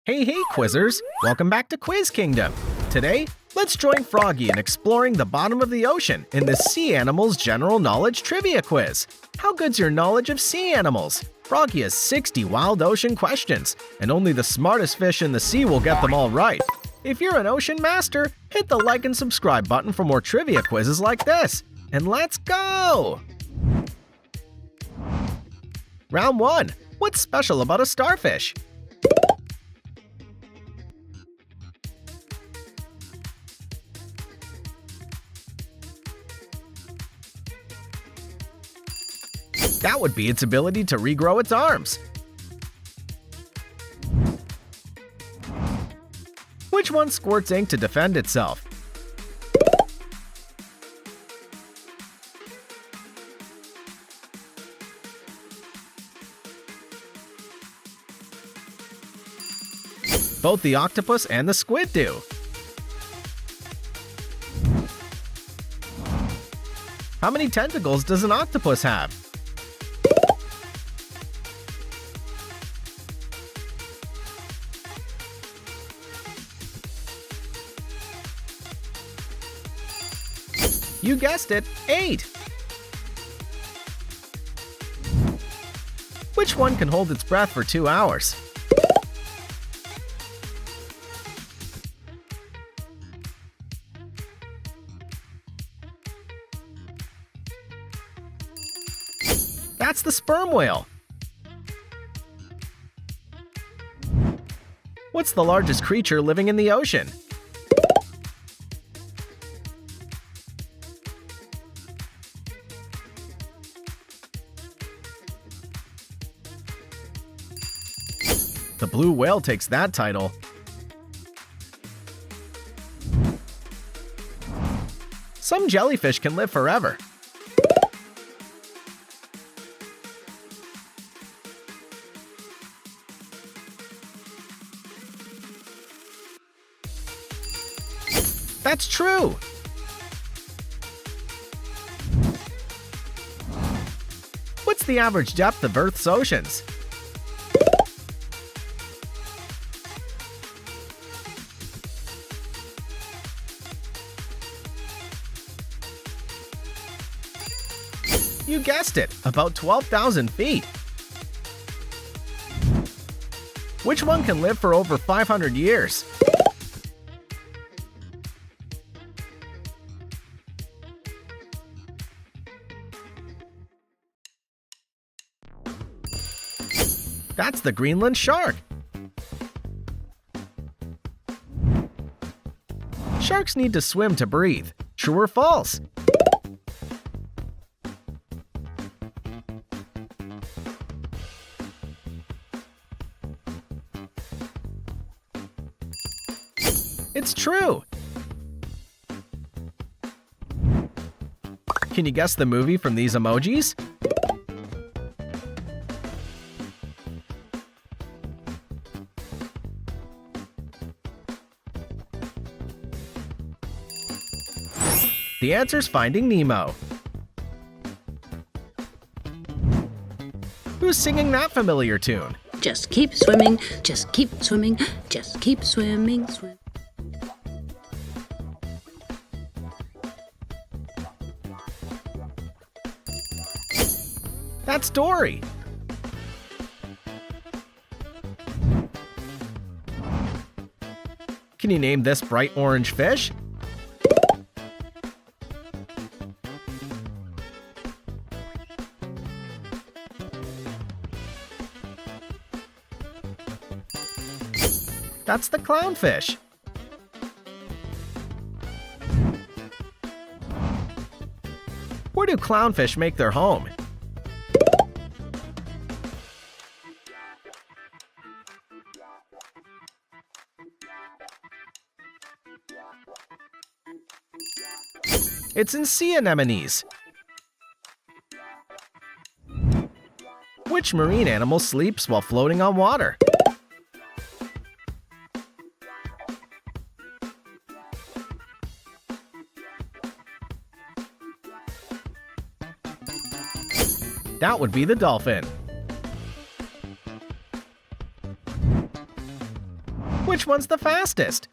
Hey, Quizzers! Welcome back to Quiz Kingdom! Today, let's join Froggy in exploring the bottom of the ocean in this Sea Animals General Knowledge Trivia Quiz. How good's your knowledge of sea animals? Froggy has 60 wild ocean questions, and only the smartest fish in the sea will get them all right. If you're an ocean master, hit the like and subscribe button for more trivia quizzes like this. And let's go! Round 1. What's special about a starfish? That would be its ability to regrow its arms. Which one squirts ink to defend itself? Both the octopus and the squid do. How many tentacles does an octopus have? You guessed it, 8! Which one can hold its breath for 2 hours? That's the sperm whale. What's the largest creature living in the ocean? The blue whale takes that title. Some jellyfish can live forever. That's true! What's the average depth of Earth's oceans? You guessed it, about 12,000 feet. Which one can live for over 500 years? That's the Greenland shark. Sharks need to swim to breathe. True or false? It's true! Can you guess the movie from these emojis? The answer's Finding Nemo. Who's singing that familiar tune? Just keep swimming, just keep swimming, just keep swimming, swim. That's Dory. Can you name this bright orange fish? That's the clownfish. Where do clownfish make their home? It's in sea anemones. Which marine animal sleeps while floating on water? That would be the dolphin. Which one's the fastest?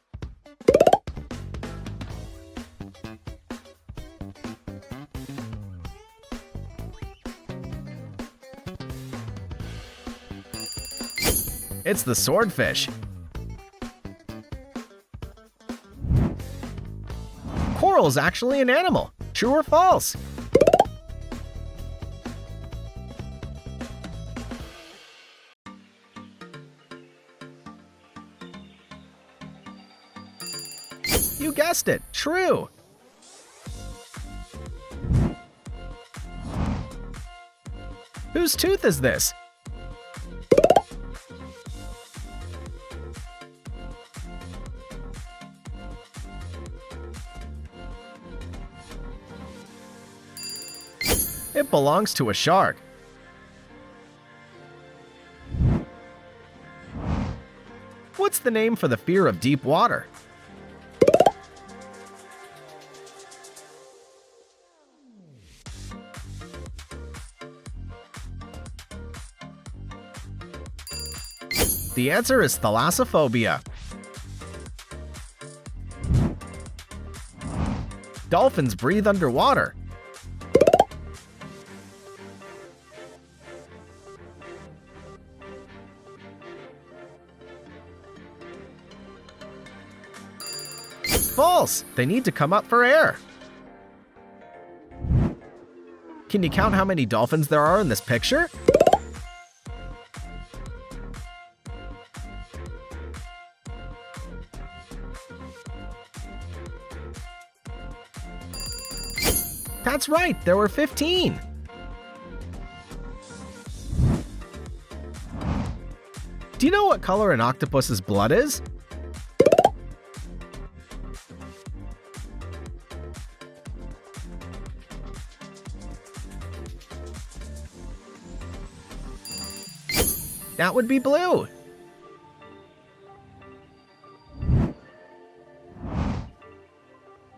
It's the swordfish. Coral's actually an animal. True or false? You guessed it. True. Whose tooth is this? It belongs to a shark. What's the name for the fear of deep water? The answer is thalassophobia. Dolphins breathe underwater. False! They need to come up for air. Can you count how many dolphins there are in this picture? That's right, there were 15. Do you know what color an octopus's blood is? That would be blue.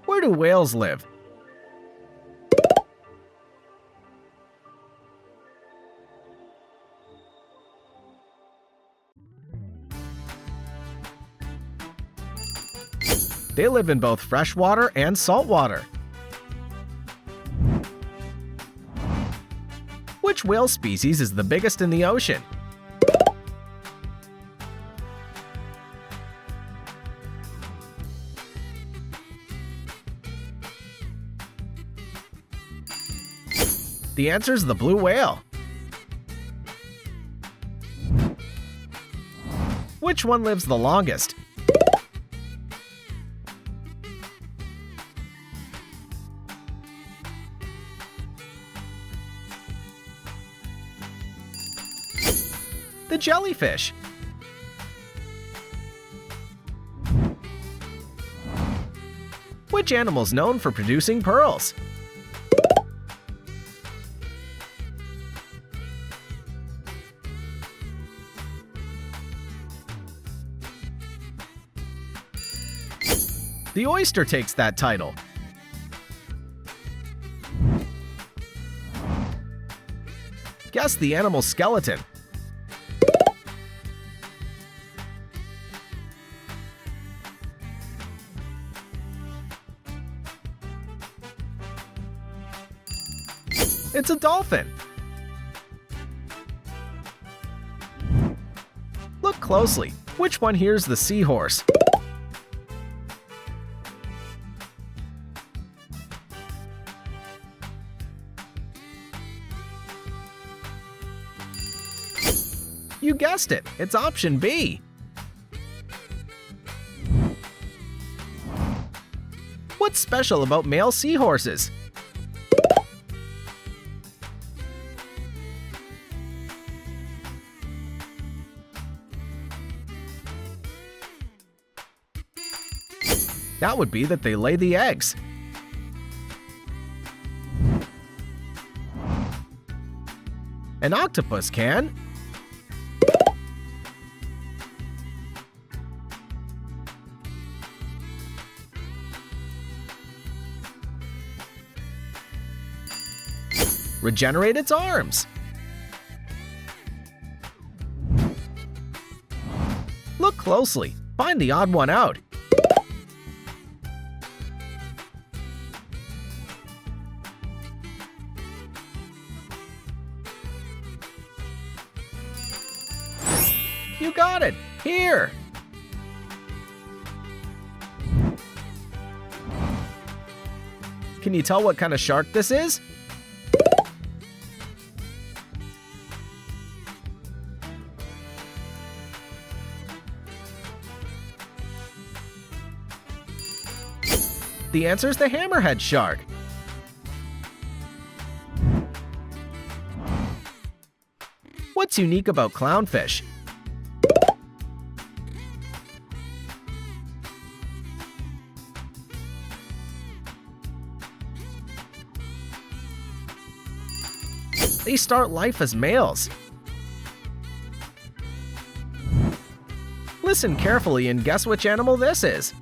Where do whales live? They live in both freshwater and saltwater. Which whale species is the biggest in the ocean? The answer is the blue whale. Which one lives the longest? The jellyfish. Which animal's known for producing pearls? The oyster takes that title. Guess the animal's skeleton. It's a dolphin. Look closely. Which one here's the seahorse? You guessed it, it's option B. What's special about male seahorses? That would be that they lay the eggs. An octopus can. Regenerate its arms. Look closely. Find the odd one out. You got it! Here! Can you tell what kind of shark this is? The answer is the hammerhead shark. What's unique about clownfish? They start life as males. Listen carefully and guess which animal this is.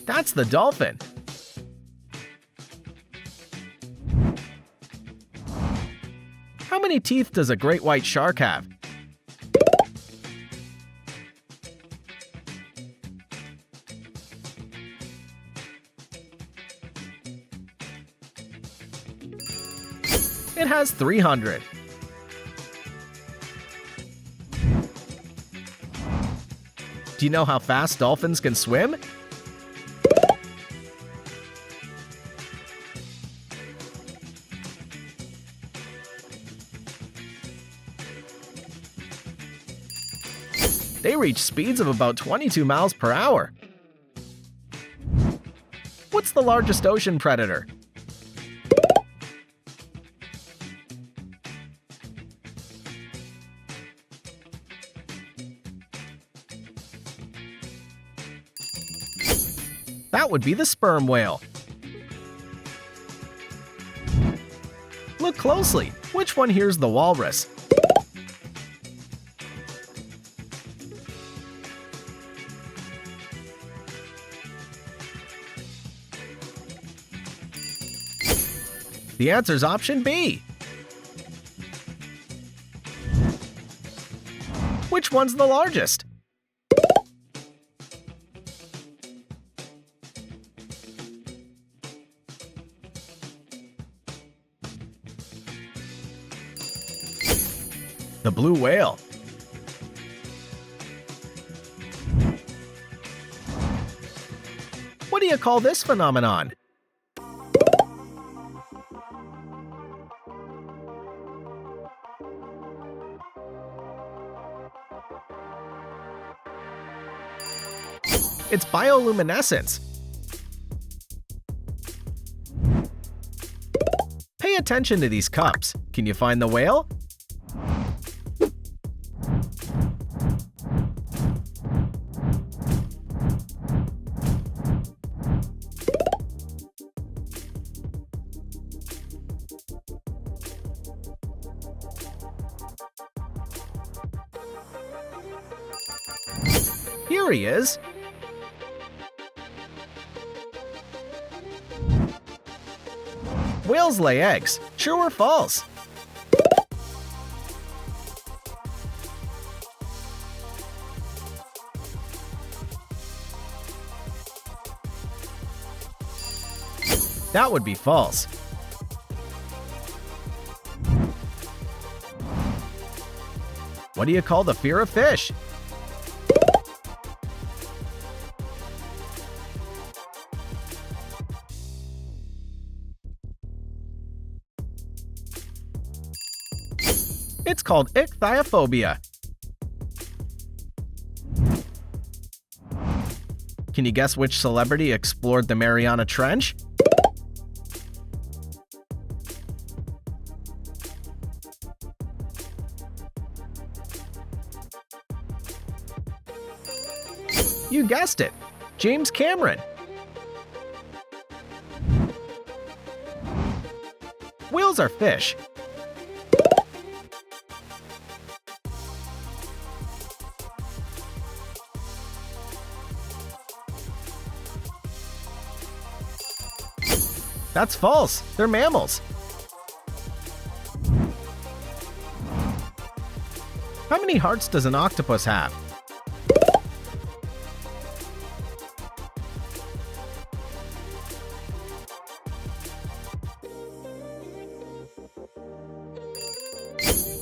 That's the dolphin. How many teeth does a great white shark have? It has 300. Do you know how fast dolphins can swim? They reach speeds of about 22 miles per hour. What's the largest ocean predator? That would be the sperm whale. Look closely. Which one here's the walrus? The answer's option B. Which one's the largest? The blue whale. What do you call this phenomenon? It's bioluminescence. Pay attention to these cups. Can you find the whale? Here he is. Whales lay eggs. True or false? That would be false. What do you call the fear of fish? It's called ichthyophobia. Can you guess which celebrity explored the Mariana Trench? You guessed it, James Cameron. Whales are fish. That's false. They're mammals. How many hearts does an octopus have?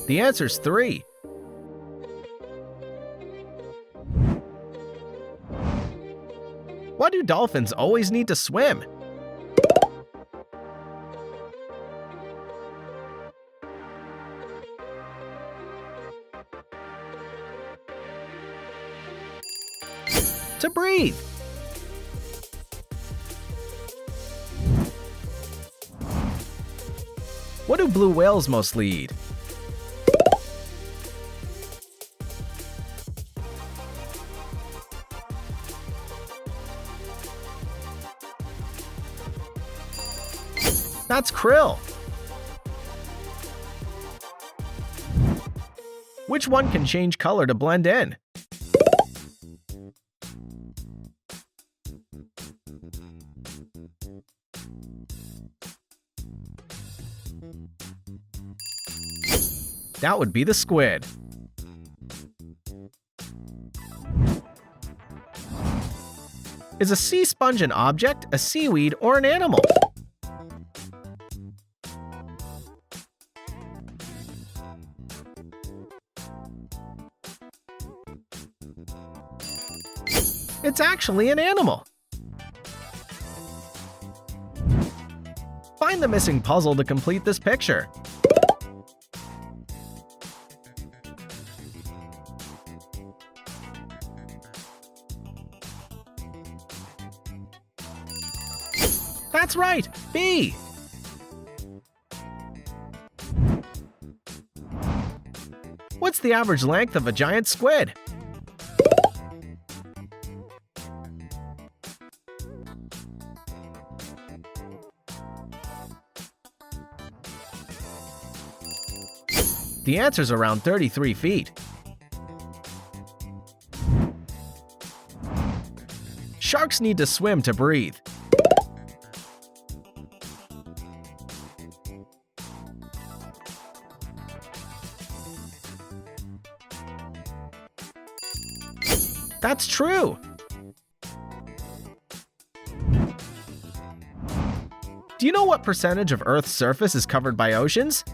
The answer's 3. Why do dolphins always need to swim? To breathe. What do blue whales mostly eat? That's krill. Which one can change color to blend in? That would be the squid. Is a sea sponge an object, a seaweed, or an animal? It's actually an animal. Find the missing puzzle to complete this picture. That's right, B. What's the average length of a giant squid? The answer's around 33 feet. Sharks need to swim to breathe. That's true. Do you know what percentage of Earth's surface is covered by oceans?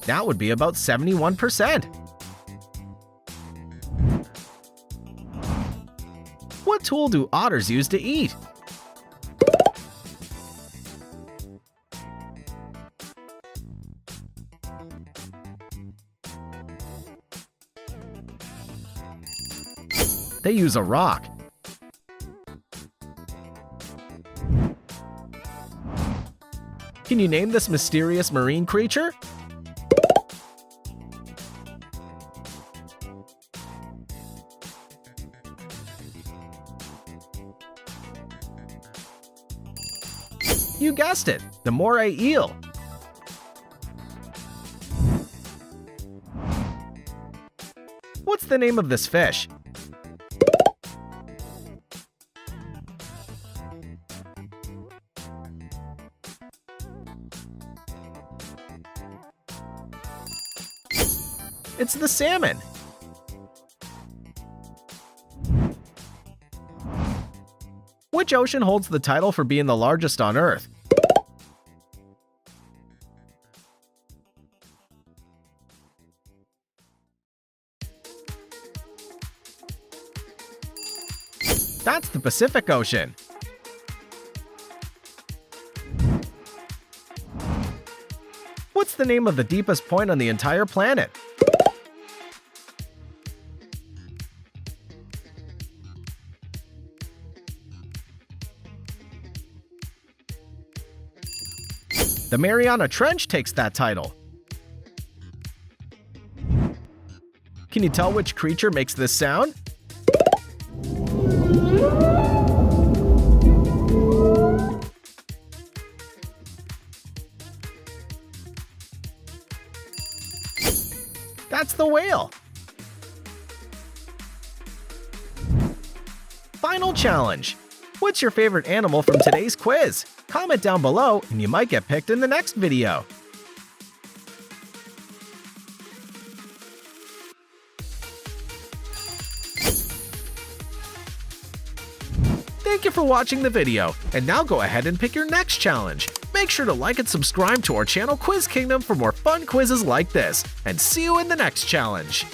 That would be about 71%. What tool do otters use to eat? They use a rock. Can you name this mysterious marine creature? You guessed it, the moray eel. What's the name of this fish? It's the salmon. Which ocean holds the title for being the largest on Earth? That's the Pacific Ocean. What's the name of the deepest point on the entire planet? The Mariana Trench takes that title. Can you tell which creature makes this sound? That's the whale. Final challenge. What's your favorite animal from today's quiz? Comment down below and you might get picked in the next video. Thank you for watching the video, and now go ahead and pick your next challenge. Make sure to like and subscribe to our channel Quiz Kingdom for more fun quizzes like this, and see you in the next challenge.